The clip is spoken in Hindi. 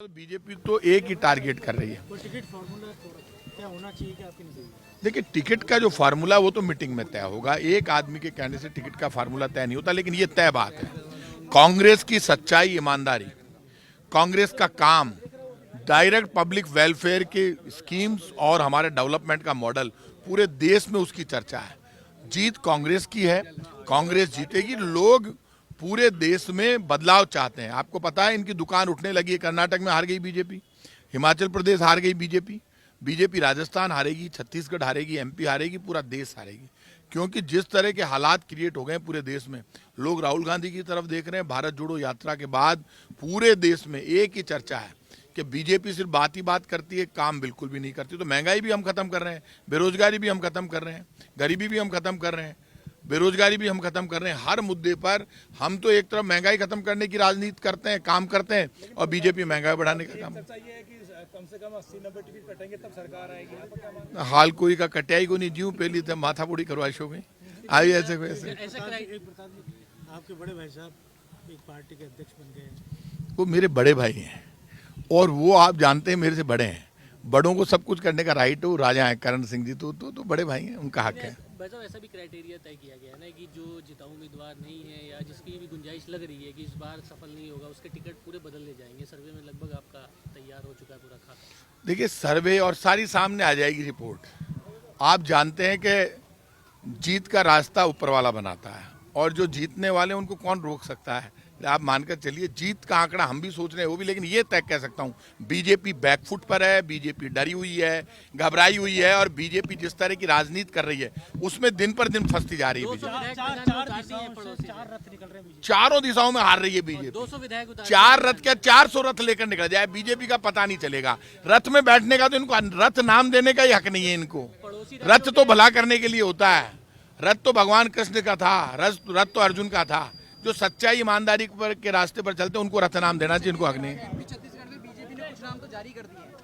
बीजेपी तो एक ही टारगेट कर रही है। टिकट फार्मूला क्या होना चाहिए कि आपकी नजर में? देखिए, टिकट का जो फार्मूला वो तो मीटिंग में तय होगा। एक आदमी के कहने से टिकट का फार्मूला तय नहीं होता, लेकिन ये तय बात है कांग्रेस की सच्चाई, ईमानदारी, कांग्रेस का काम, डायरेक्ट पब्लिक वेलफेयर के स्कीम्स और हमारे डेवलपमेंट का मॉडल, पूरे देश में उसकी चर्चा है। जीत कांग्रेस की है, कांग्रेस जीतेगी। लोग पूरे देश में बदलाव चाहते हैं। आपको पता है इनकी दुकान उठने लगी है। कर्नाटक में हार गई बीजेपी, हिमाचल प्रदेश हार गई बीजेपी राजस्थान हारेगी, छत्तीसगढ़ हारेगी, एमपी हारेगी, पूरा देश हारेगी। क्योंकि जिस तरह के हालात क्रिएट हो गए पूरे देश में, लोग राहुल गांधी की तरफ देख रहे हैं। भारत जोड़ो यात्रा के बाद पूरे देश में एक ही चर्चा है कि बीजेपी सिर्फ बात ही बात करती है, काम बिल्कुल भी नहीं करती। तो महंगाई भी हम खत्म कर रहे हैं, बेरोजगारी भी हम खत्म कर रहे हैं, गरीबी भी हम खत्म कर रहे हैं, बेरोजगारी भी हम खत्म कर रहे हैं। हर मुद्दे पर हम तो एक तरफ महंगाई खत्म करने की राजनीति करते हैं, काम करते हैं, और बीजेपी महंगाई बढ़ाने का काम। कम से कम 80-90 टिकट कटेंगे तब सरकार आएगी। हाल कोई का कटियाई को नहीं, जीव पहली तो माथा बुड़ी करवा शो में आई ऐसे वैसे। आपके बड़े भाई साहब एक पार्टी के अध्यक्ष बन गए। वो मेरे बड़े भाई हैं और वो आप जानते हैं मेरे से बड़े हैं। बड़ों को सब कुछ करने का राइट हो। राजा है करण सिंह जी, तो बड़े भाई हैं, उनका हक है। ऐसा भी क्राइटेरिया तय किया गया है ना कि जो जिताऊ उम्मीदवार नहीं है या जिसकी भी गुंजाइश लग रही है कि इस बार सफल नहीं होगा, उसके टिकट पूरे बदलने जाएंगे। सर्वे में लगभग आपका तैयार हो चुका है पूरा खाता। देखिए, सर्वे और सारी सामने आ जाएगी रिपोर्ट। आप जानते हैं कि जीत का रास्ता ऊपर वाला बनाता है, और जो जीतने वाले उनको कौन रोक सकता है। आप मानकर चलिए, जीत का आंकड़ा हम भी सोच रहे हैं वो भी, लेकिन ये तय कह सकता हूँ बीजेपी बैकफुट पर है, बीजेपी डरी हुई है, घबराई हुई है, और बीजेपी जिस तरह की राजनीति कर रही है उसमें दिन पर दिन फंसती जा रही है। बीजेपी चार रथ निकल रहे हैं, चारों दिशाओं में हार रही है बीजेपी। 200 विधायक 4 रथ क्या 400 रथ लेकर निकल जाए, बीजेपी का पता नहीं चलेगा। रथ में बैठने का तो इनको रथ नाम देने का ही हक नहीं है इनको। रथ तो भला करने के लिए होता है। रथ तो भगवान कृष्ण का था, रथ तो अर्जुन का था। जो सच्चाई ईमानदारी के रास्ते पर चलते हैं उनको रथ नाम देना चाहिए, इनको हक नहीं। छत्तीसगढ़ में बीजेपी ने कुछ नाम तो जारी कर दिए हैं।